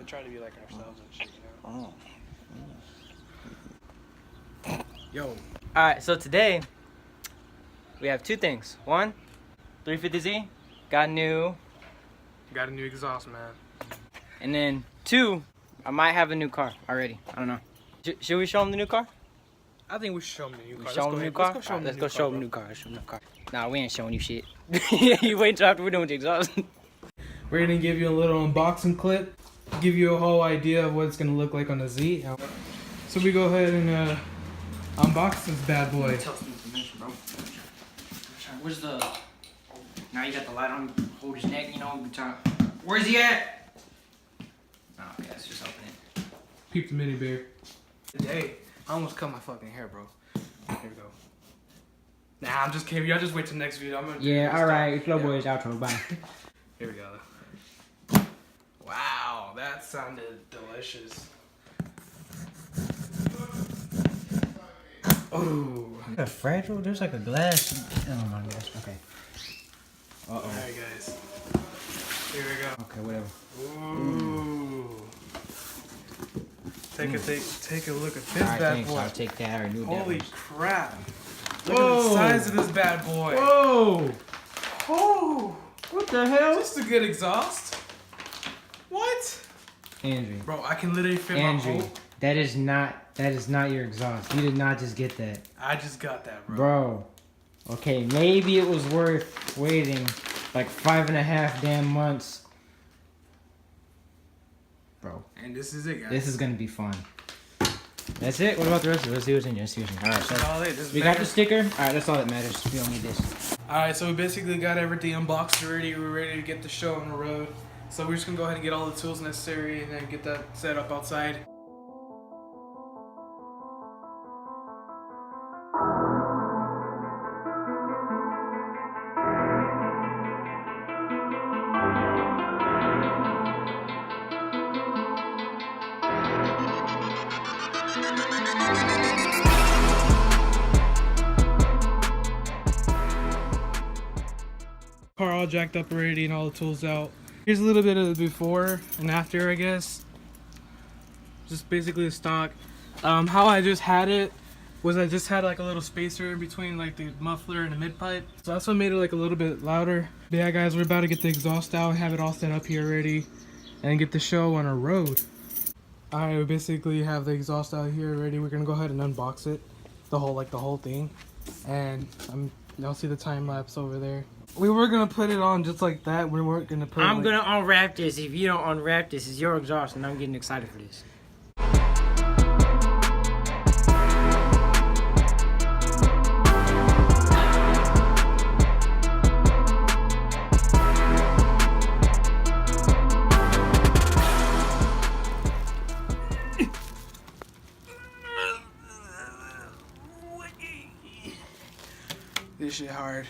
try to be like ourselves and shit, you know? Oh. Yo. Alright, so today we have two things. One, 350Z, got new. Got a new exhaust, man. And then two, I might have a new car already. I don't know. Should we show them the new car? I think we should show them the new car. Show them the new car? Let's go show them the new car. Nah, we ain't showing you shit. You wait till after we're done with the exhaust. We're gonna give you a little unboxing clip, give you a whole idea of what it's gonna look like on the Z. So we go ahead and unbox this bad boy. Tell some information, bro. Where's the... Now you got the light on, hold his neck, you know, where's he at? Oh, okay, let's just open it. Peep the mini bear. Today, I almost cut my fucking hair, bro. Here we go. Nah, I'm just kidding. Y'all just wait till next video. I'm gonna do Yeah, alright. Flow Boys outro. Bye. Here we go. Wow, that sounded delicious. Oh. A fragile? There's like a glass. Oh my gosh. Okay. Uh-oh. Alright, guys. Here we go. Okay, whatever. Ooh. Take a look at this Alright, bad thanks. boy. I'll take that. I already knew Holy that. crap. Look at the size of this bad boy. Whoa! Oh. What the hell? Just a good exhaust. What? Andrew. Bro, I can literally fit Andrew, my whole... that is not your exhaust. You did not just get that. I just got that, bro. Bro. Okay, maybe it was worth waiting like 5.5 damn months. Bro. And this is it, guys. This is gonna be fun. That's it? What about the rest of it? Let's see what's in here. Let's see what's in here. Alright, That's all it. so we got the sticker. Alright, that's all that matters. We don't need this. Alright, so we basically got everything unboxed already. We're ready to get the show on the road. So we're just gonna go ahead and get all the tools necessary and then get that set up outside. Car all jacked up already and all the tools out. Here's a little bit of the before and after, I guess. Just basically the stock. How I just had it was I just had like a little spacer in between like the muffler and the mid pipe. So that's what made it like a little bit louder. But yeah, guys, we're about to get the exhaust out and have it all set up here already and get the show on our road. Alright, we basically have the exhaust out here already. We're gonna go ahead and unbox it, the whole thing, and y'all see the time lapse over there. We were gonna put it on just like that. We weren't gonna put. I'm gonna unwrap this. If you don't unwrap this, it's your exhaust, and I'm getting excited for this. This shit hard.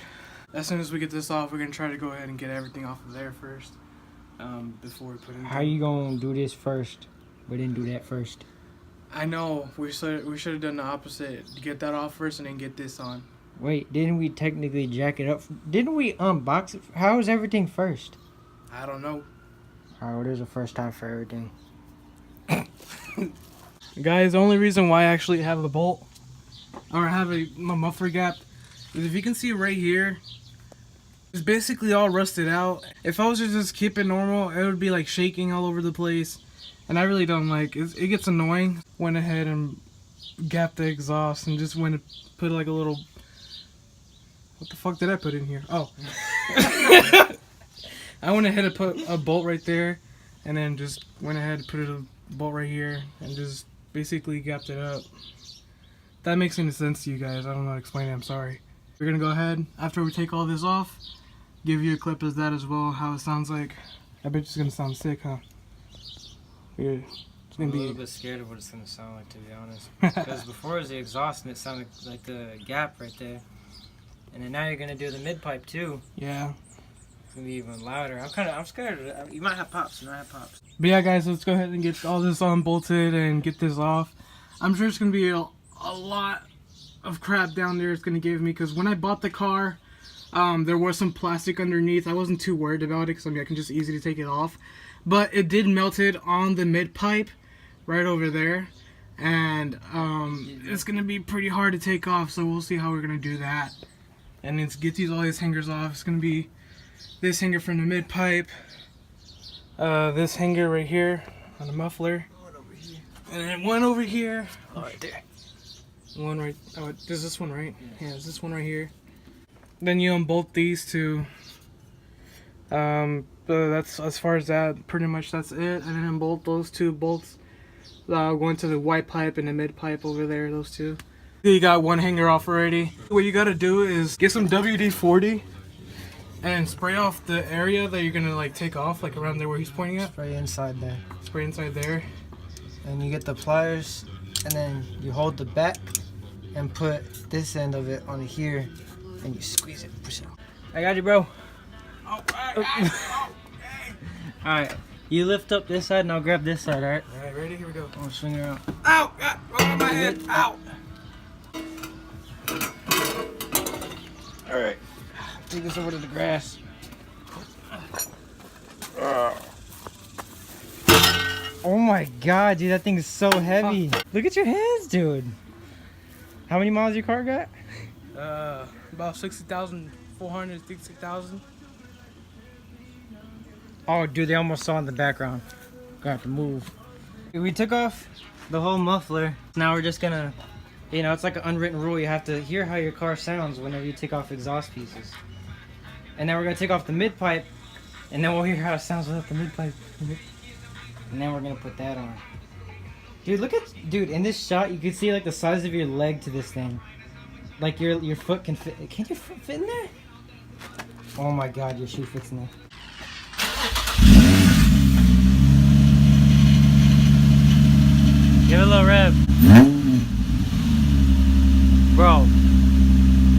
As soon as we get this off, we're gonna try to go ahead and get everything off of there first, before we put it in. How you gonna do this first? We didn't do that first. I know, we should have done the opposite. Get that off first and then get this on. Wait, didn't we technically jack it up? Didn't we unbox it? How is everything first? I don't know. Alright, well, there's a first time for everything. Guys, the only reason why I actually have a bolt, or have my muffler gap, is if you can see right here, it's basically all rusted out. If I was to just keep it normal, it would be like shaking all over the place. And I really don't like it. It gets annoying. Went ahead and gapped the exhaust and just went to put like a little... What the fuck did I put in here? Oh. I went ahead and put a bolt right there. And then just went ahead and put a bolt right here. And just basically gapped it up. That makes any sense to you guys. I don't know how to explain it. I'm sorry. We're going to go ahead, after we take all this off, give you a clip of that as well, how it sounds like. I bet it's going to sound sick, huh? Yeah, it's gonna I'm a little bit scared of what it's gonna sound like, to be honest. Because before it was the exhaust and it sounded like the gap right there, and then now you're gonna do the mid pipe too. Yeah. It's gonna be even louder. I'm scared of it. You might have pops. But yeah, guys, let's go ahead and get all this unbolted and get this off. I'm sure it's gonna be a lot of crap down there. It's gonna give me, because when I bought the car, there was some plastic underneath. I wasn't too worried about it because I mean I can just easily take it off. but it did melt it on the mid pipe right over there, and it's gonna be pretty hard to take off, so we'll see how we're gonna do that. And it's get all these hangers off. It's gonna be this hanger from the mid pipe, this hanger right here on the muffler, and then one over here. Oh, right there. One right. Oh, there's this one, right? Yeah, there's this one right here. Then you unbolt these two. That's as far as that. Pretty much that's it. And then unbolt those two bolts. Going to the white pipe and the mid pipe over there. Those two. You got one hanger off already. What you gotta do is get some WD-40 and spray off the area that you're gonna like take off, like around there where he's pointing at. Spray inside there. Spray inside there. And you get the pliers, and then you hold the back and put this end of it on here, and you squeeze it, push it out. I got you, bro. Alright, you lift up this side and I'll grab this side, alright? Alright, ready? Here we go. I'll swing around. Ow! Oh, my head! Ow! Alright. Take this over to the grass. Oh my god, dude, that thing is so heavy. Look at your hands, dude. How many miles your car got? About 60,400, 60,000. Oh, dude, they almost saw in the background. Gonna have to move. We took off the whole muffler. Now we're just gonna, you know, it's like an unwritten rule. You have to hear how your car sounds whenever you take off exhaust pieces. And then we're gonna take off the mid pipe, and then we'll hear how it sounds without the mid pipe. And then we're gonna put that on. Dude, look at, dude, in this shot, you can see like the size of your leg to this thing. Like your foot can fit. Can your foot fit in there? Oh my god, your shoe fits in there. Give it a little rev. Bro.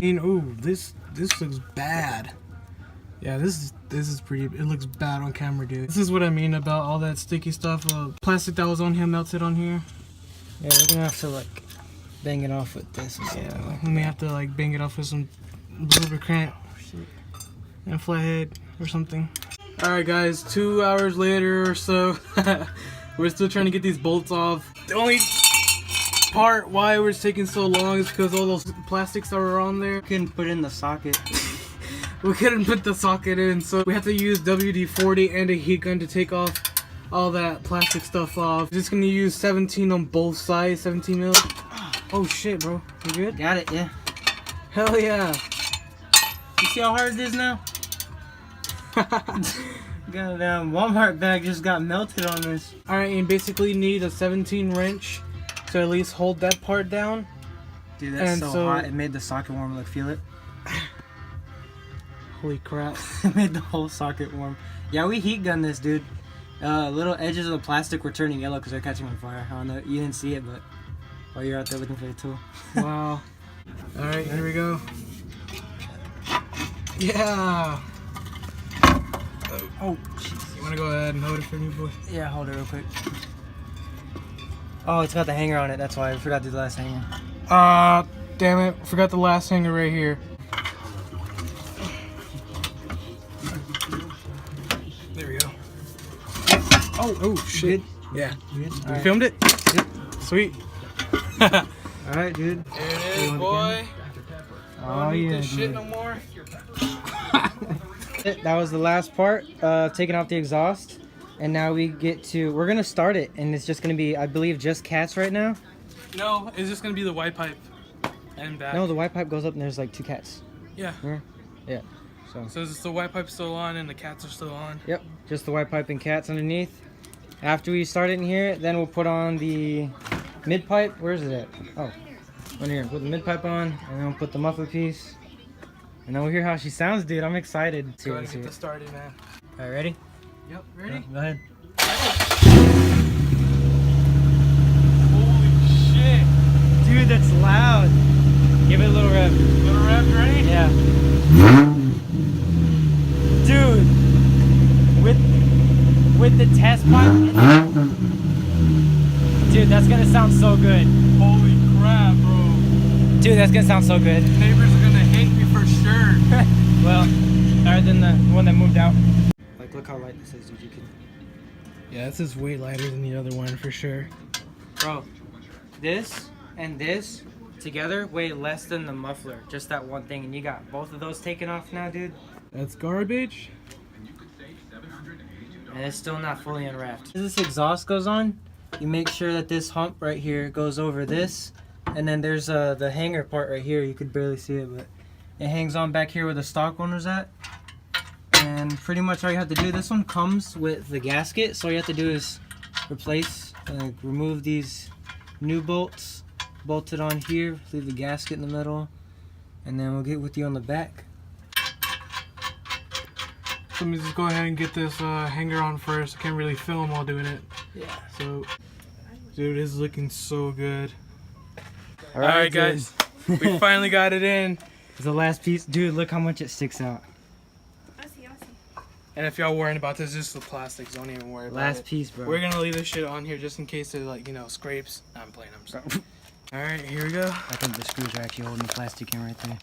Ooh, this looks bad. Yeah, this is pretty. It looks bad on camera, dude. This is what I mean about all that sticky stuff. Plastic that was on here melted on here. Yeah, we're gonna have to like bang it off with this. Yeah, we may have to like bang it off with some lubricant and a flathead or something. All right, guys. 2 hours later or so, we're still trying to get these bolts off. The only part why it was taking so long is because all those plastics that were on there. Couldn't put in the socket. We couldn't put the socket in, so we have to use WD-40 and a heat gun to take off all that plastic stuff off. Just gonna use 17 on both sides, 17 mil. Oh shit, bro. You good? Got it, yeah. Hell yeah. You see how hard it is now? Goddamn Walmart bag just got melted on this. Alright, and basically you need a 17 wrench to at least hold that part down. Dude, that's so hot. It made the socket warm. Look, feel it? Holy crap. It made the whole socket warm. Yeah, we heat gunned this, dude. Little edges of the plastic were turning yellow because they're catching on fire. I don't know, you didn't see it, but while you're out there looking for the tool. Wow. Alright, here we go. Yeah. Oh, jeez. You want to go ahead and hold it for me, boy? Yeah, hold it real quick. Oh, it's got the hanger on it. That's why I forgot to do the last hanger. Damn it. Forgot the last hanger right here. There we go. Oh shit. Good? Yeah. Good? You Right. filmed it? Good. Sweet. Alright, dude. There it is, boy. Oh, Don't need yeah, this shit dude. no more. That was the last part, taking off the exhaust. And now we get to, we're going to start it. And it's just going to be, I believe, just cats right now. No, it's just gonna be the white pipe and back. No, the white pipe goes up and there's like 2 cats. Yeah. Yeah. So it's the white pipe still on and the cats are still on. Yep, just the white pipe and cats underneath. After we start it in here, then we'll put on the mid pipe. Where is it at? Oh, on here. Put the mid pipe on, and then we'll put the muffler piece. And then we'll hear how she sounds, dude. I'm excited. Go ahead and get this started, man. Alright, ready? Yep, ready? Yeah, go ahead. Holy shit. Dude, that's loud. Give it a little rev. Little rev, ready? Yeah. Dude, with the test pipe. Dude, that's gonna sound so good. Holy crap, bro. Dude, that's gonna sound so good. Neighbors are gonna hate me for sure. Well, other than the one that moved out. Like, look how light this is, dude. You can. Yeah, this is way lighter than the other one for sure. Bro, this and this together weigh less than the muffler. Just that one thing, and you got both of those taken off now, dude. That's garbage. And it's still not fully unwrapped. As this exhaust goes on, you make sure that this hump right here goes over this. And then there's the hanger part right here. You could barely see it, but it hangs on back here where the stock one was at. And pretty much all you have to do, this one comes with the gasket. So all you have to do is remove these new bolts, bolt it on here, leave the gasket in the middle, and then we'll get with you on the back. So let me just go ahead and get this hanger on first. I can't really film while doing it. Yeah. So, dude, it's looking so good. All right, guys. We finally got it in. It's the last piece. Dude, look how much it sticks out. I see. And if y'all worrying about this, this is the plastic. Don't even worry about it. Last piece, bro. We're gonna leave this shit on here just in case it, like, you know, scrapes. Nah, I'm playing. I'm sorry. All right, here we go. I think the screws are actually holding the plastic in right there.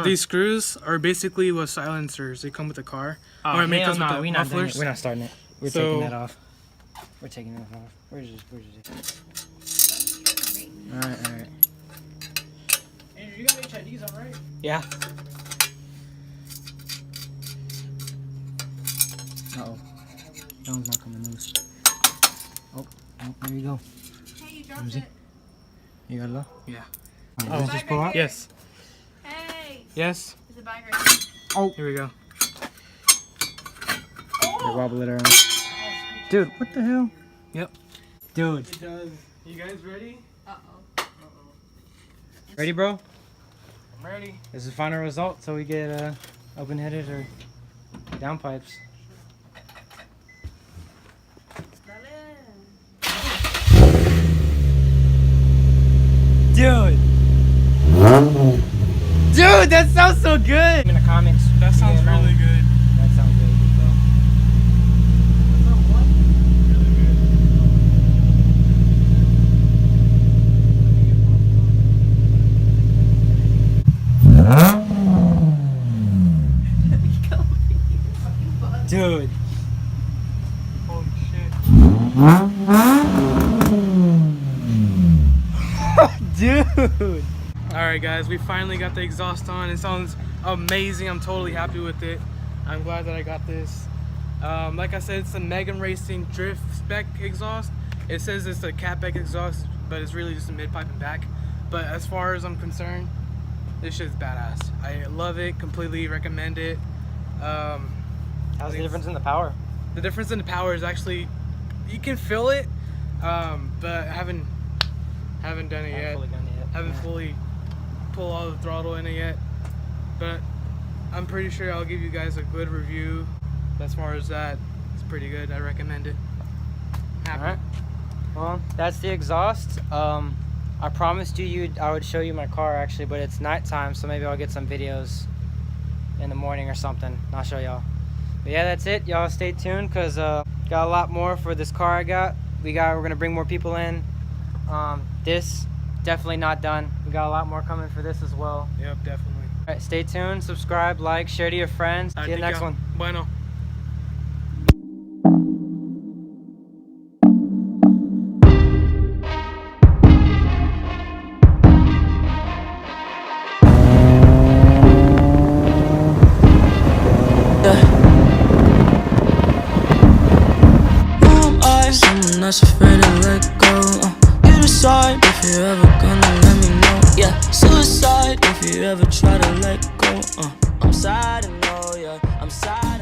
These screws are basically what silencers. They come with the car. Oh, or make those with the we're mufflers. not starting it. We're So- taking that off. We're taking that off. Where's it? Alright. Andrew, you got HIDs on, right? Yeah. Uh-oh. That one's not coming loose. Oh, there you go. Hey, you dropped it. You got it low? Yeah. Oh, just pull out? Yes. Hey. Yes. There's a bag right here. Oh. Here we go. Here, wobble it around. Dude, what the hell? Yep. Dude. It does. You guys ready? Uh-oh. Ready, bro? I'm ready. This is the final result, so we get open-headed or down pipes. Dude! Dude, that sounds so good! In the comments. That sounds really good. That sounds really good, bro. Dude. Holy shit. Dude. Alright guys, we finally got the exhaust on. It sounds amazing. I'm totally happy with it. I'm glad that I got this. Like I said, it's a Megan Racing drift spec exhaust. It says it's a catback exhaust, but it's really just a mid-pipe and back. But as far as I'm concerned, this shit's badass. I love it, completely recommend it. How's the difference in the power? The difference in the power is actually, you can feel it, but I haven't done it yet. Haven't fully pulled all the throttle in it yet, but I'm pretty sure I'll give you guys a good review. As far as that, it's pretty good. I recommend it. Happy. Alright. Well, that's the exhaust. I promised I would show you my car actually, but it's nighttime, so maybe I'll get some videos in the morning or something. I'll show y'all. But yeah, that's it. Y'all stay tuned, because got a lot more for this car I got. We're gonna bring more people in. This definitely not done. We got a lot more coming for this as well. Yep, definitely. Alright, stay tuned, subscribe, like, share to your friends. See you in the next one. Bueno. Someone that's afraid to let go. You decide if you're ever gonna let me know. Yeah, suicide if you ever try to let go. I'm sad and know, yeah, I'm sad.